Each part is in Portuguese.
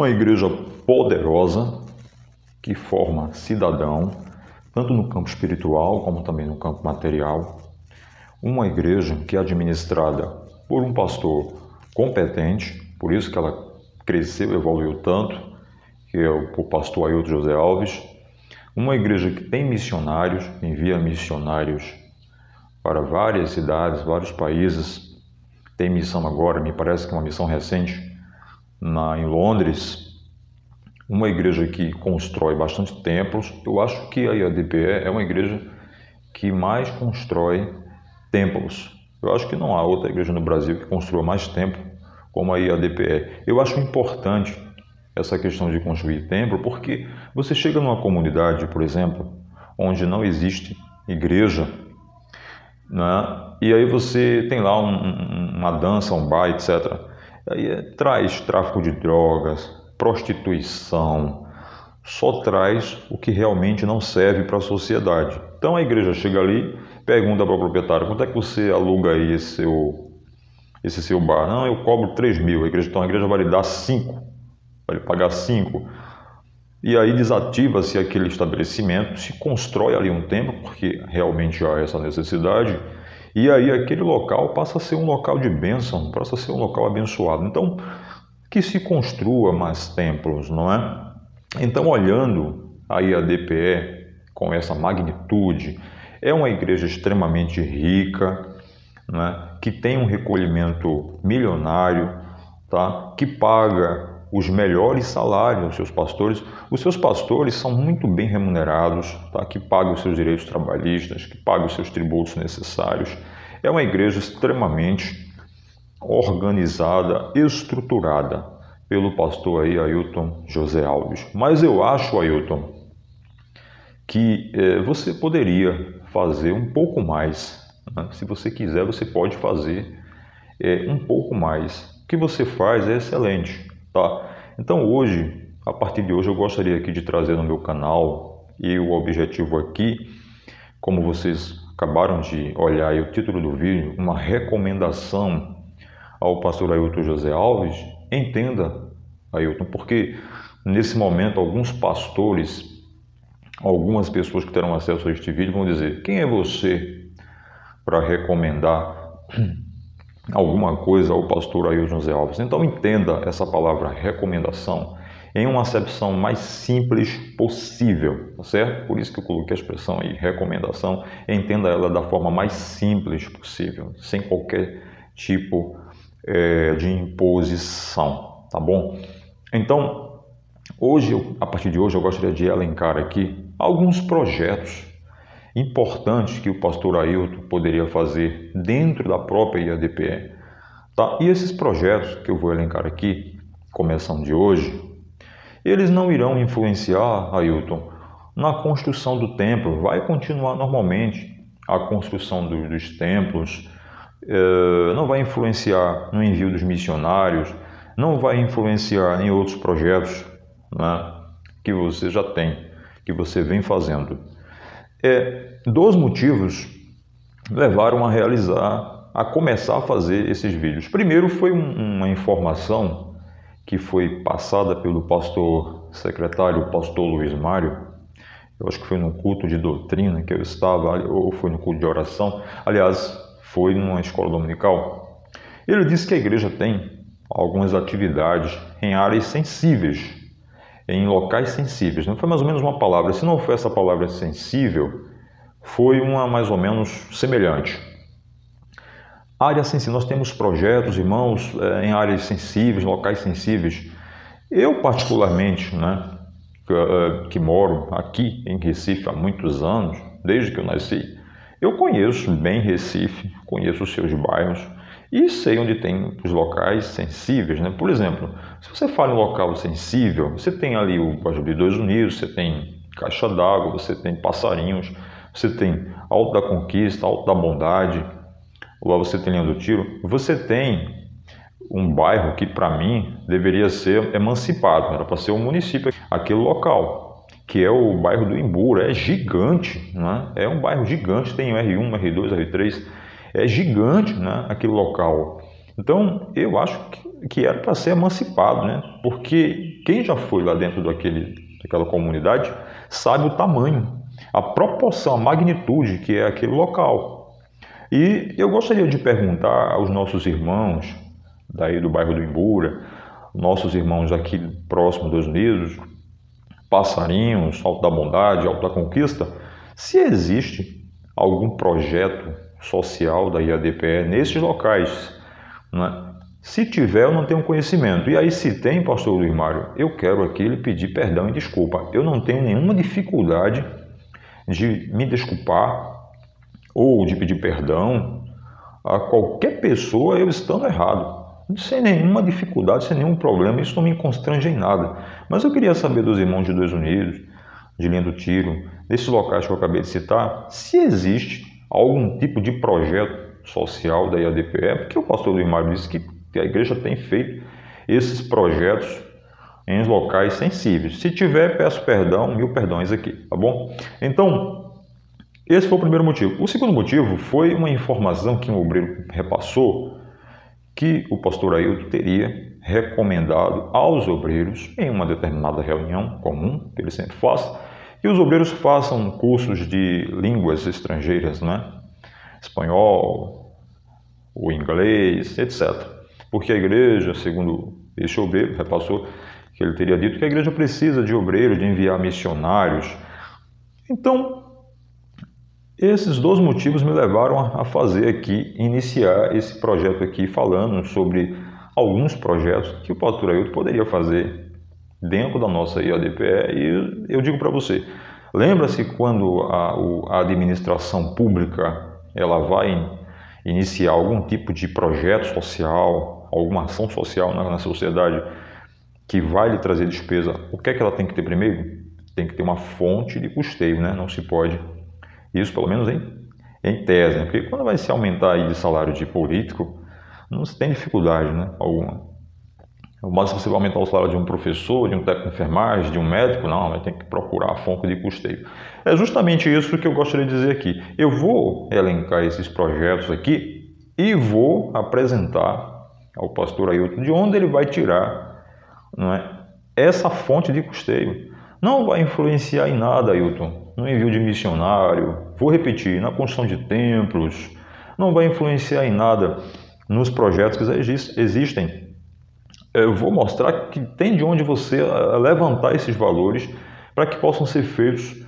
Uma igreja poderosa que forma cidadão, tanto no campo espiritual como também no campo material. Uma igreja que é administrada por um pastor competente, por isso que ela cresceu e evoluiu tanto, que é o pastor Ailton José Alves. Uma igreja que tem missionários, envia missionários para várias cidades, vários países. Tem missão agora, me parece que é uma missão recente, em Londres. Uma igreja que constrói bastante templos. Eu acho que a IADPE é uma igreja que mais constrói templos. Eu acho que não há outra igreja no Brasil que construa mais templo como a IADPE. Eu acho importante essa questão de construir templo, porque você chega numa comunidade, por exemplo, onde não existe igreja, né? E aí você tem lá uma dança, um bar, etc. Aí traz tráfico de drogas, prostituição, só traz o que realmente não serve para a sociedade. Então a igreja chega ali, pergunta para o proprietário: quanto é que você aluga aí esse seu bar? Não, eu cobro 3 mil. Então a igreja vai lhe dar 5, vai lhe pagar 5. E aí desativa-se aquele estabelecimento, se constrói ali um templo, porque realmente há essa necessidade, e aí aquele local passa a ser um local de bênção, passa a ser um local abençoado. Então, que se construa mais templos, não é? Então, olhando a IADPE com essa magnitude, é uma igreja extremamente rica, né? Que tem um recolhimento milionário, tá? Que paga os melhores salários aos seus pastores. Os seus pastores são muito bem remunerados, tá? Que pagam os seus direitos trabalhistas, que pagam os seus tributos necessários. É uma igreja extremamente organizada, estruturada pelo pastor aí, Ailton José Alves. Mas eu acho, Ailton, que você poderia fazer um pouco mais, né? Se você quiser, você pode fazer um pouco mais. O que você faz é excelente, tá? Então hoje, a partir de hoje, eu gostaria aqui de trazer no meu canal, e o objetivo aqui, como vocês acabaram de olhar aí o título do vídeo, uma recomendação ao pastor Ailton José Alves. Entenda, Ailton, porque nesse momento alguns pastores, algumas pessoas que terão acesso a este vídeo vão dizer: quem é você para recomendar alguma coisa ao pastor Ailton José Alves? Então entenda essa palavra recomendação em uma acepção mais simples possível, tá certo? Por isso que eu coloquei a expressão aí, recomendação. Entenda ela da forma mais simples possível, sem qualquer tipo de imposição, tá bom? Então, hoje, a partir de hoje, eu gostaria de elencar aqui alguns projetos importantes que o pastor Ailton poderia fazer dentro da própria IADPE, tá? E esses projetos que eu vou elencar aqui, começando de hoje, eles não irão influenciar, Ailton, na construção do templo. Vai continuar normalmente a construção dos templos, não vai influenciar no envio dos missionários, não vai influenciar em outros projetos, né, que você já tem, que você vem fazendo. Dois motivos levaram a começar a fazer esses vídeos. Primeiro foi uma informação que foi passada pelo pastor secretário, o pastor Luiz Mário. Eu acho que foi no culto de doutrina que eu estava, ou foi no culto de oração, aliás, foi numa escola dominical. Ele disse que a igreja tem algumas atividades em áreas sensíveis, em locais sensíveis. Não foi mais ou menos uma palavra, se não foi essa palavra sensível, foi uma mais ou menos semelhante. Área sensível, nós temos projetos, irmãos, em áreas sensíveis, locais sensíveis. Eu particularmente, né, que moro aqui em Recife há muitos anos, desde que eu nasci, eu conheço bem Recife, conheço os seus bairros e sei onde tem os locais sensíveis, né? Por exemplo, se você fala em local sensível, você tem ali o Bairro de Dois Unidos, você tem Caixa d'Água, você tem Passarinhos, você tem Alto da Conquista, Alto da Bondade, lá você tem Linha do Tiro. Você tem um bairro que, para mim, deveria ser emancipado, era para ser um município, aquele local, que é o bairro do Imbura. É gigante, né? É um bairro gigante, tem o R1, R2, R3, é gigante, né, aquele local. Então, eu acho que que era para ser emancipado, né? Porque quem já foi lá dentro daquela comunidade sabe o tamanho, a proporção, a magnitude que é aquele local. E eu gostaria de perguntar aos nossos irmãos daí do bairro do Imbura, nossos irmãos aqui próximo dos Unidos, Passarinhos, Alto da Bondade, Alto da Conquista, se existe algum projeto social da IADPE nesses locais, né? Se tiver, eu não tenho conhecimento. E aí, se tem, pastor Luiz Mário, eu quero aqui lhe pedir perdão e desculpa. Eu não tenho nenhuma dificuldade de me desculpar ou de pedir perdão a qualquer pessoa eu estando errado. Sem nenhuma dificuldade, sem nenhum problema, isso não me constrange em nada. Mas eu queria saber dos irmãos de Dois Unidos, de Linha do Tiro, desses locais que eu acabei de citar, se existe algum tipo de projeto social da IADPE, porque o pastor Luiz Mário disse que a igreja tem feito esses projetos em locais sensíveis. Se tiver, peço perdão, 1000 perdões aqui, tá bom? Então, esse foi o primeiro motivo. O segundo motivo foi uma informação que um obreiro repassou, que o pastor Ailton teria recomendado aos obreiros, em uma determinada reunião comum, que ele sempre faz, que os obreiros façam cursos de línguas estrangeiras, né? Espanhol, o inglês, etc. Porque a igreja, segundo este obreiro, repassou que ele teria dito que a igreja precisa de obreiros, de enviar missionários. Então, esses dois motivos me levaram a fazer aqui, iniciar esse projeto aqui, falando sobre alguns projetos que o pastor Ailton poderia fazer dentro da nossa IADPE. E eu digo para você, lembra-se quando a administração pública ela vai iniciar algum tipo de projeto social, alguma ação social na sociedade que vai lhe trazer despesa, o que é que ela tem que ter primeiro? Tem que ter uma fonte de custeio, né? Não se pode, isso pelo menos em tese, né? Porque quando vai se aumentar aí de salário de político, não se tem dificuldade, né? Alguma. Mas se você vai aumentar o salário de um professor, de um técnico de enfermagem, de um médico, não, vai ter que procurar a fonte de custeio. É justamente isso que eu gostaria de dizer aqui. Eu vou elencar esses projetos aqui e vou apresentar ao pastor Ailton de onde ele vai tirar, não é, essa fonte de custeio. Não vai influenciar em nada, Ailton, no envio de missionário, vou repetir, na construção de templos, não vai influenciar em nada nos projetos que existem. Eu vou mostrar que tem de onde você levantar esses valores para que possam ser feitos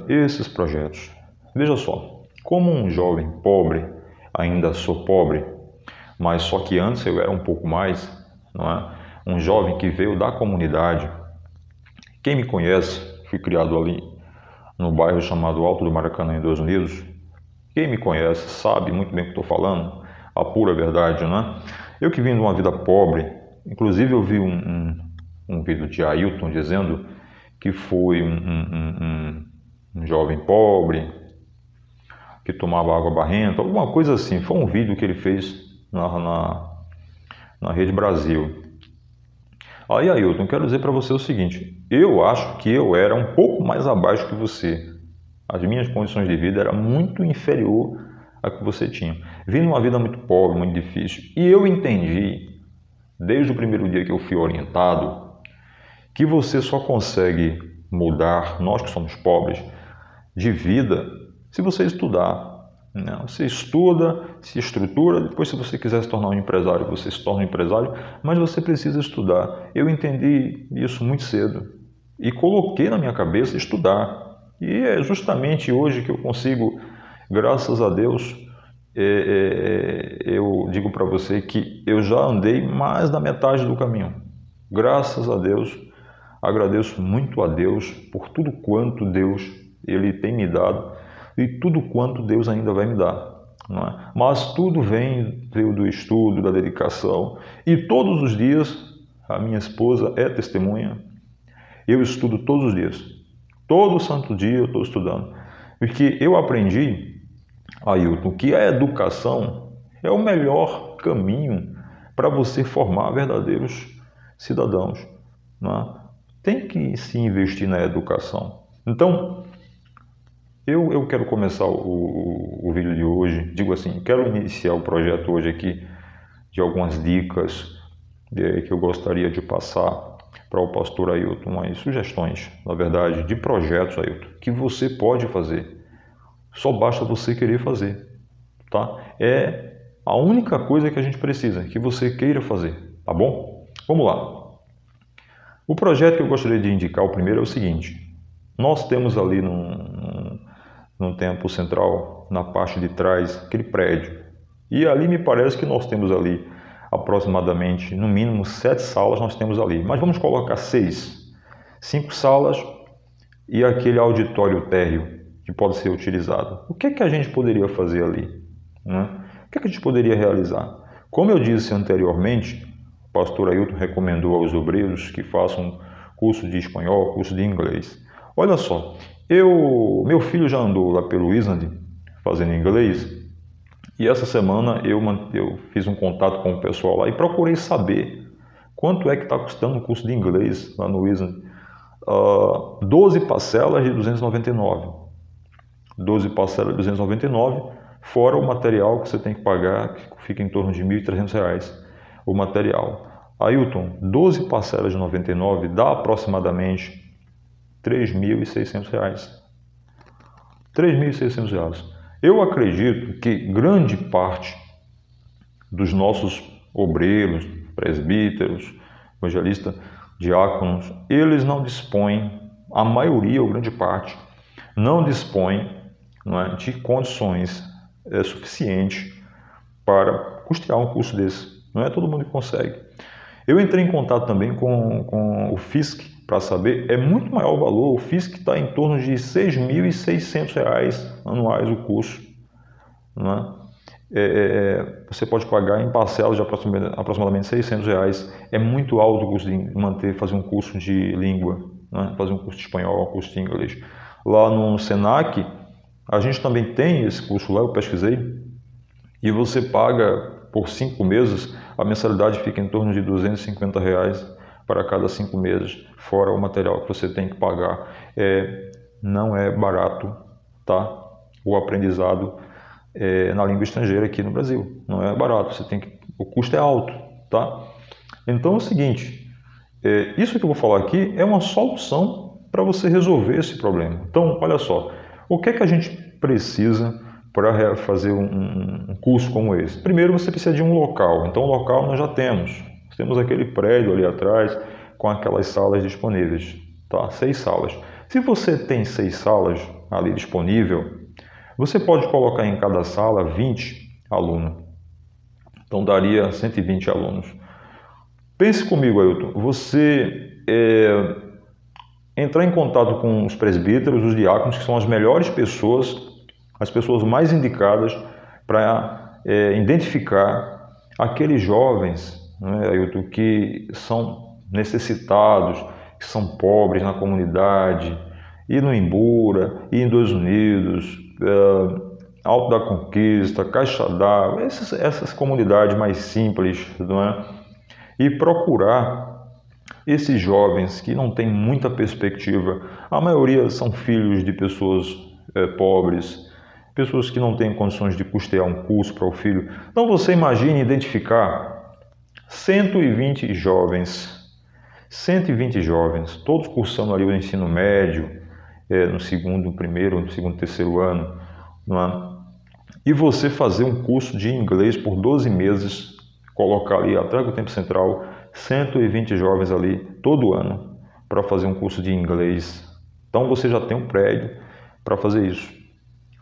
esses projetos. Veja só, como um jovem pobre, ainda sou pobre, mas só que antes eu era um pouco mais, não é? Um jovem que veio da comunidade. Quem me conhece, fui criado ali no bairro chamado Alto do Maracanã, em Dois Unidos. Quem me conhece sabe muito bem o que estou falando, a pura verdade, né? Eu que vim de uma vida pobre. Inclusive eu vi um vídeo de Ailton dizendo que foi um jovem pobre que tomava água barrenta, alguma coisa assim. Foi um vídeo que ele fez na Rede Brasil. Aí, Ailton, quero dizer para você o seguinte, eu acho que eu era um pouco mais abaixo que você. As minhas condições de vida eram muito inferior à que você tinha. Vim de uma vida muito pobre, muito difícil, e eu entendi desde o primeiro dia que eu fui orientado, que você só consegue mudar, nós que somos pobres, de vida, se você estudar. Né? Você estuda, se estrutura, depois se você quiser se tornar um empresário, você se torna um empresário, mas você precisa estudar. Eu entendi isso muito cedo e coloquei na minha cabeça estudar. E é justamente hoje que eu consigo, graças a Deus, eu digo para você que eu já andei mais da metade do caminho. Graças a Deus, agradeço muito a Deus por tudo quanto Deus ele tem me dado e tudo quanto Deus ainda vai me dar. Não é? Mas tudo veio do estudo, da dedicação. E todos os dias, a minha esposa é testemunha, eu estudo todos os dias. Todo santo dia eu estou estudando. Porque eu aprendi, Ailton, que a educação é o melhor caminho para você formar verdadeiros cidadãos. Né? Tem que se investir na educação. Então, eu quero começar o vídeo de hoje, digo assim, quero iniciar o projeto hoje aqui de algumas dicas que eu gostaria de passar para o pastor Ailton, as sugestões, na verdade, de projetos, Ailton, que você pode fazer. Só basta você querer fazer, tá? É a única coisa que a gente precisa, que você queira fazer, tá bom? Vamos lá. O projeto que eu gostaria de indicar, o primeiro, é o seguinte. Nós temos ali no Templo Central, na parte de trás, aquele prédio. E ali me parece que nós temos ali aproximadamente, no mínimo, 7 salas nós temos ali. Mas vamos colocar 6. 5 salas e aquele auditório térreo que pode ser utilizado. O que é que a gente poderia fazer ali, né? O que é que a gente poderia realizar? Como eu disse anteriormente, o pastor Ailton recomendou aos obreiros que façam curso de espanhol, curso de inglês. Olha só, meu filho já andou lá pelo Island fazendo inglês e essa semana eu fiz um contato com o pessoal lá e procurei saber quanto é que está custando o curso de inglês lá no Island. 12 parcelas de 299. 12 parcelas de 299, fora o material que você tem que pagar, que fica em torno de R$ 1.300. O material. Ailton, 12 parcelas de 99 dá aproximadamente R$ 3.600. R$ 3.600. Eu acredito que grande parte dos nossos obreiros, presbíteros, evangelistas, diáconos, eles não dispõem, a maioria ou grande parte, não dispõe, não é, de condições suficientes para custear um curso desse. Não é todo mundo que consegue. Eu entrei em contato também com o FISC para saber, é muito maior o valor. O FISC está em torno de R$ 6.600 anuais o curso. Não é? Você pode pagar em parcelas de aproximadamente R$ 600. É muito alto o custo de fazer um curso de língua, né? Fazer um curso de espanhol, um curso de inglês. Lá no Senac, a gente também tem esse curso lá, eu pesquisei, e você paga por 5 meses, a mensalidade fica em torno de R$ 250 para cada 5 meses, fora o material que você tem que pagar. Não é barato, tá? O aprendizado na língua estrangeira aqui no Brasil. Não é barato, o custo é alto, tá? Então é o seguinte, isso que eu vou falar aqui é uma solução para você resolver esse problema. Então, olha só, o que é que a gente precisa para fazer um curso como esse? Primeiro, você precisa de um local. Então, o local nós já temos. Nós temos aquele prédio ali atrás com aquelas salas disponíveis, tá? 6 salas. Se você tem 6 salas ali disponível, você pode colocar em cada sala 20 alunos. Então, daria 120 alunos. Pense comigo, Ailton. Você entrar em contato com os presbíteros, os diáconos, que são as melhores pessoas, as pessoas mais indicadas para identificar aqueles jovens, né, Ailton, que são necessitados, que são pobres na comunidade, e no Imbura, e em Dois Unidos, Alto da Conquista, Caixa d'Água, essas comunidades mais simples, não é? E procurar esses jovens que não têm muita perspectiva. A maioria são filhos de pessoas pobres, pessoas que não têm condições de custear um curso para o filho. Então você imagine identificar 120 jovens, 120 jovens, todos cursando ali o ensino médio, no segundo, primeiro, no segundo, terceiro ano, não é? E você fazer um curso de inglês por 12 meses, colocar ali atrás do Templo Central 120 jovens ali todo ano para fazer um curso de inglês. Então você já tem um prédio para fazer isso,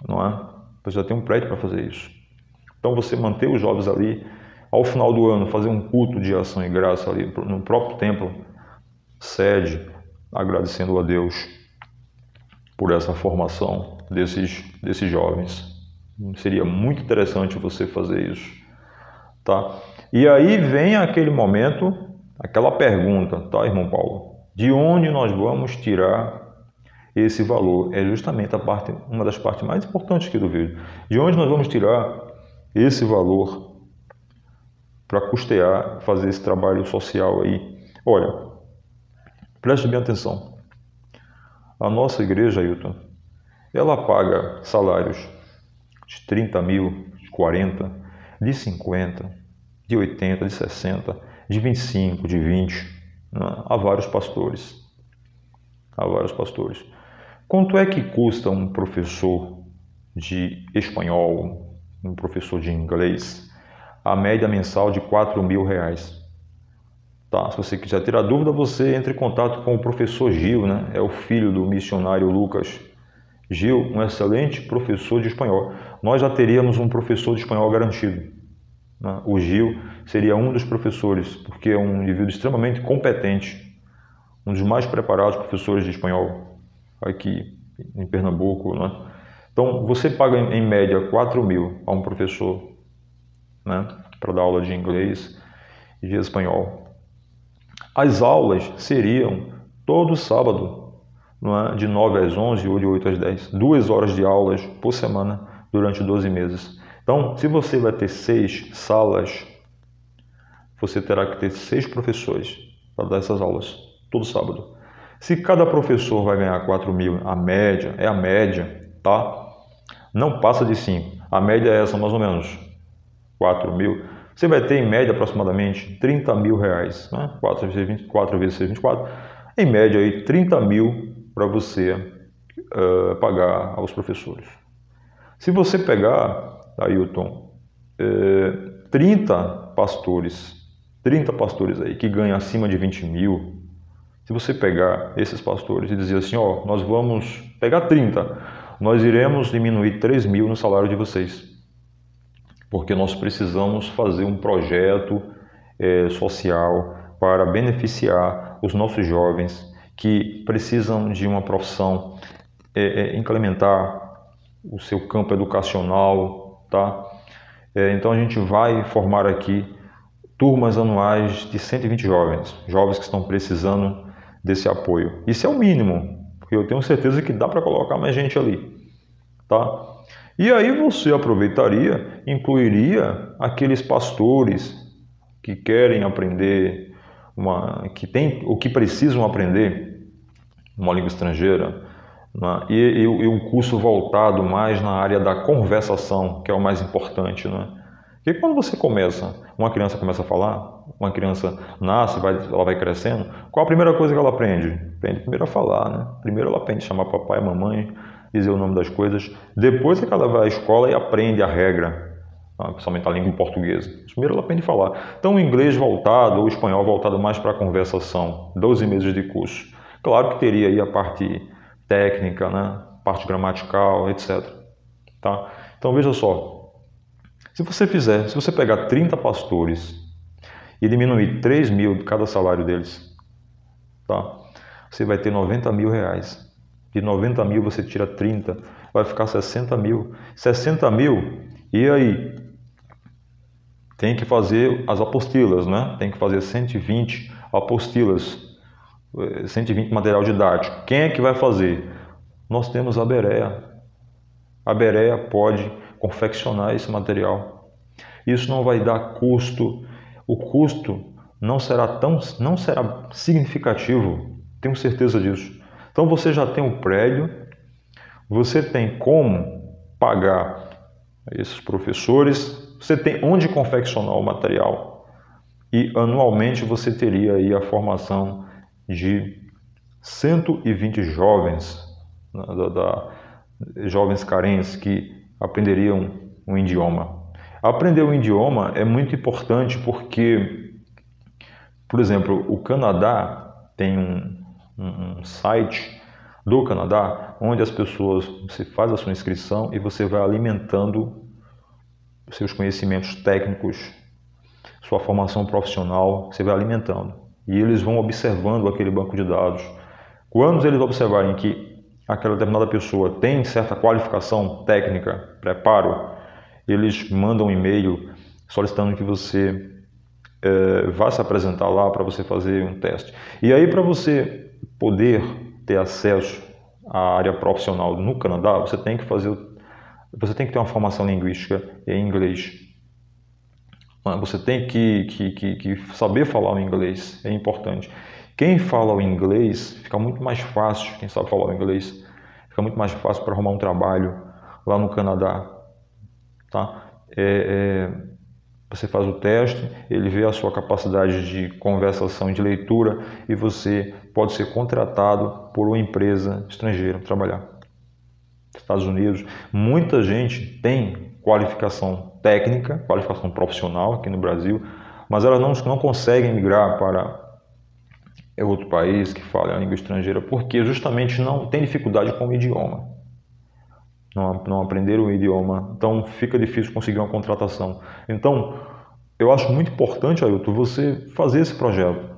não é? Você já tem um prédio para fazer isso. Então você manter os jovens ali, ao final do ano, fazer um culto de ação e graça ali no próprio templo, sede, agradecendo a Deus por essa formação desses jovens. Seria muito interessante você fazer isso, tá? E aí vem aquele momento, aquela pergunta, tá, irmão Paulo? De onde nós vamos tirar esse valor? É justamente uma das partes mais importantes aqui do vídeo. De onde nós vamos tirar esse valor para custear, fazer esse trabalho social aí? Olha, preste bem atenção. A nossa igreja, Ailton, ela paga salários de 30 mil, de 40, de 50, de 80, de 60. de 25, de 20, né? Há vários pastores. Há vários pastores. Quanto é que custa um professor de espanhol, um professor de inglês? A média mensal de R$ 4.000. Tá? Se você quiser tirar dúvida, você entre em contato com o professor Gil, né? É o filho do missionário Lucas. Gil, um excelente professor de espanhol. Nós já teríamos um professor de espanhol garantido, né? O Gil seria um dos professores, porque é um indivíduo extremamente competente, um dos mais preparados professores de espanhol aqui em Pernambuco, né? Então, você paga em média 4.000 a um professor, né, para dar aula de inglês e de espanhol. As aulas seriam todo sábado, não é? De 9 às 11 ou de 8 às 10. 2 horas de aulas por semana durante 12 meses. Então, se você vai ter 6 salas, você terá que ter 6 professores para dar essas aulas todo sábado. Se cada professor vai ganhar 4.000, a média, tá? Não passa de 5. A média é essa, mais ou menos, 4.000. Você vai ter, em média, aproximadamente R$ 30.000, né? 4 vezes 6, 24. Em média, aí, 30.000 para você pagar aos professores. Se você pegar, Ailton, 30 pastores aí que ganham acima de 20.000, se você pegar esses pastores e dizer assim, ó, nós vamos pegar 30, nós iremos diminuir 3.000 no salário de vocês, porque nós precisamos fazer um projeto social para beneficiar os nossos jovens que precisam de uma profissão, incrementar o seu campo educacional, tá? Então a gente vai formar aqui turmas anuais de 120 jovens que estão precisando desse apoio. Isso é o mínimo, porque eu tenho certeza que dá para colocar mais gente ali, tá? E aí você aproveitaria, incluiria aqueles pastores que querem aprender, que precisam aprender uma língua estrangeira, né? E um curso voltado mais na área da conversação, que é o mais importante, né? Porque quando uma criança começa a falar, uma criança nasce, ela vai crescendo, qual a primeira coisa que ela aprende? Aprende primeiro a falar, né? Primeiro ela aprende a chamar papai, mamãe, dizer o nome das coisas. Depois é que ela vai à escola e aprende a regra, principalmente a língua portuguesa. Primeiro ela aprende a falar. Então o inglês voltado, ou o espanhol voltado mais para a conversação, 12 meses de curso. Claro que teria aí a parte técnica, né? Parte gramatical, etc. Tá? Então veja só, se você pegar 30 pastores e diminuir 3.000 de cada salário deles, tá? Você vai ter R$ 90.000. De 90.000 você tira 30, vai ficar 60.000. 60.000, e aí? Tem que fazer as apostilas, né? Tem que fazer 120 apostilas, 120 material didático. Quem é que vai fazer? Nós temos a Berea. A Berea pode confeccionar esse material. Isso não vai dar custo. O custo não será significativo, tenho certeza disso. Então você já tem um prédio, você tem como pagar esses professores, você tem onde confeccionar o material e anualmente você teria aí a formação de 120 jovens, né, jovens carentes que aprenderiam um idioma. Aprender um idioma é muito importante porque, por exemplo, o Canadá tem um site do Canadá onde você faz a sua inscrição e você vai alimentando os seus conhecimentos técnicos, sua formação profissional, você vai alimentando. E eles vão observando aquele banco de dados. Quando eles observarem que aquela determinada pessoa tem certa qualificação técnica, preparo, eles mandam um e-mail solicitando que você vá se apresentar lá para você fazer um teste. E aí, para você poder ter acesso à área profissional no Canadá, você tem que ter uma formação linguística em inglês. Você tem que saber falar o inglês, é importante. Quem fala o inglês, fica muito mais fácil, quem sabe falar o inglês, fica muito mais fácil para arrumar um trabalho lá no Canadá. Tá? Você faz o teste, ele vê a sua capacidade de conversação e de leitura e você pode ser contratado por uma empresa estrangeira para trabalhar. Estados Unidos, muita gente tem qualificação técnica, qualificação profissional aqui no Brasil, mas elas não conseguem migrar para outro país que fale a língua estrangeira porque justamente não tem dificuldade com o idioma. Não aprenderam o idioma, então fica difícil conseguir uma contratação. Então, eu acho muito importante, Ailton, você fazer esse projeto,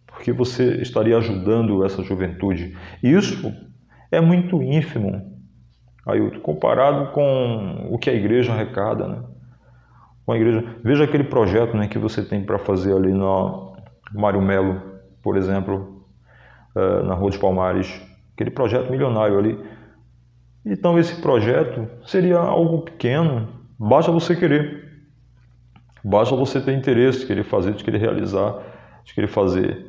porque você estaria ajudando essa juventude. E isso é muito ínfimo, Ailton, comparado com o que a igreja arrecada, né? Com a igreja. Veja aquele projeto, né, que você tem para fazer ali no Mário Melo, por exemplo, na Rua dos Palmares, aquele projeto milionário ali. Então esse projeto seria algo pequeno, basta você querer, basta você ter interesse, de querer fazer, de querer realizar, de querer fazer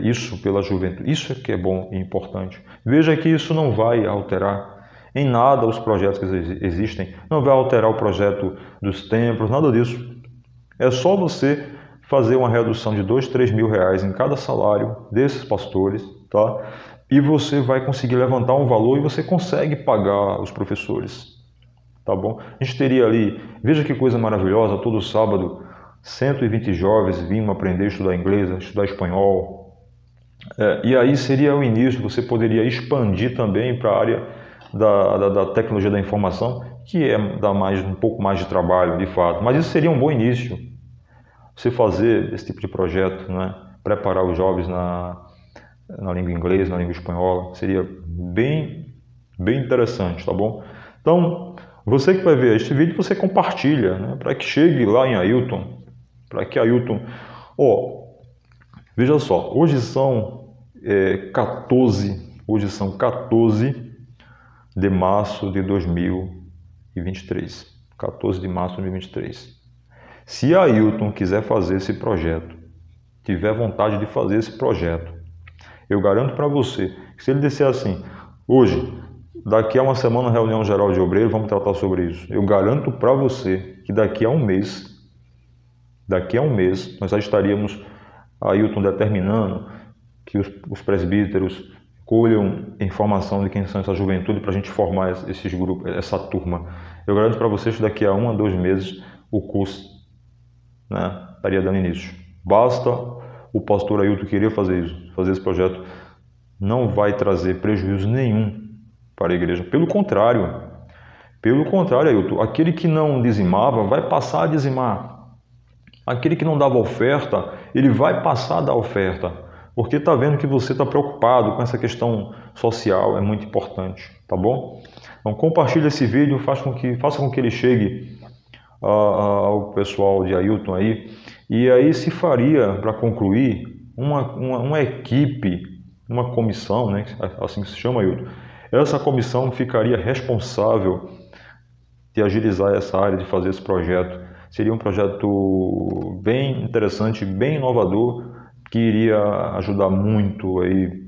isso pela juventude. Isso é que é bom e importante. Veja que isso não vai alterar em nada os projetos que existem, não vai alterar o projeto dos templos, nada disso. É só você fazer uma redução de 2, 3 mil reais em cada salário desses pastores, tá? E você vai conseguir levantar um valor e você consegue pagar os professores, tá bom? A gente teria ali, veja que coisa maravilhosa, todo sábado 120 jovens vinham aprender a estudar inglês, a estudar espanhol, e aí seria o início, você poderia expandir também para a área da tecnologia da informação, que dá um pouco mais de trabalho, de fato, mas isso seria um bom início, você fazer esse tipo de projeto, né? Preparar os jovens na língua inglesa, na língua espanhola, seria bem interessante, tá bom? Então, você que vai ver este vídeo, você compartilha, né? Para que chegue lá em Ailton, para que Ailton... veja só, hoje são 14 de março de 2023, 14 de março de 2023. Se Ailton quiser fazer esse projeto, tiver vontade de fazer esse projeto, eu garanto para você que se ele disser assim, hoje, daqui a uma semana, reunião geral de obreiros, vamos tratar sobre isso. Eu garanto para você que daqui a um mês, nós já estaríamos, Ailton, determinando que os presbíteros colham informação de quem são essa juventude para a gente formar esses grupos, essa turma. Eu garanto para vocês que daqui a 1 a 2 meses o curso, né, estaria dando início. Basta o pastor Ailton querer fazer isso, fazer esse projeto, não vai trazer prejuízo nenhum para a igreja. Pelo contrário, Ailton, aquele que não dizimava vai passar a dizimar. Aquele que não dava oferta, ele vai passar a dar oferta, porque está vendo que você está preocupado com essa questão social, é muito importante, tá bom? Então compartilhe esse vídeo, faça com que ele chegue ao pessoal de Ailton aí, e aí se faria, para concluir, uma equipe, uma comissão, né, assim que se chama, Ailton. Essa comissão ficaria responsável de agilizar essa área, de fazer esse projeto. Seria um projeto bem interessante, bem inovador, que iria ajudar muito aí,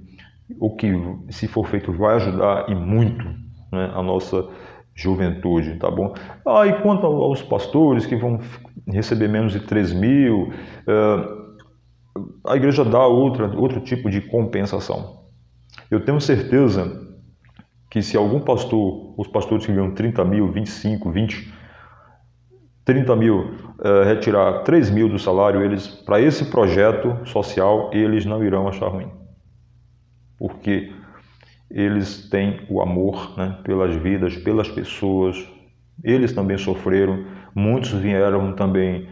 o que se for feito vai ajudar e muito, né, a nossa juventude, tá bom? E quanto aos pastores que vão receber menos de 3 mil, a igreja dá outro tipo de compensação. Eu tenho certeza que se algum pastor, os pastores que ganham 30 mil, 25, 20, 30 mil, retirar 3 mil do salário, eles, para esse projeto social, eles não irão achar ruim. Porque eles têm o amor, né, pelas vidas, pelas pessoas, eles também sofreram, muitos vieram também,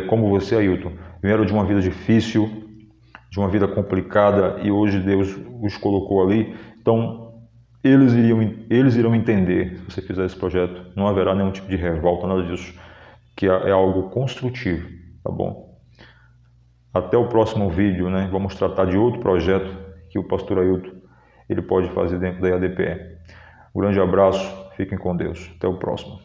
como você, Ailton, vieram de uma vida difícil, de uma vida complicada e hoje Deus os colocou ali, então eles irão entender se você fizer esse projeto, não haverá nenhum tipo de revolta, nada disso, que é algo construtivo, tá bom? Até o próximo vídeo, né, vamos tratar de outro projeto que o pastor Ailton ele pode fazer dentro da EADPE. Um grande abraço, fiquem com Deus, até o próximo.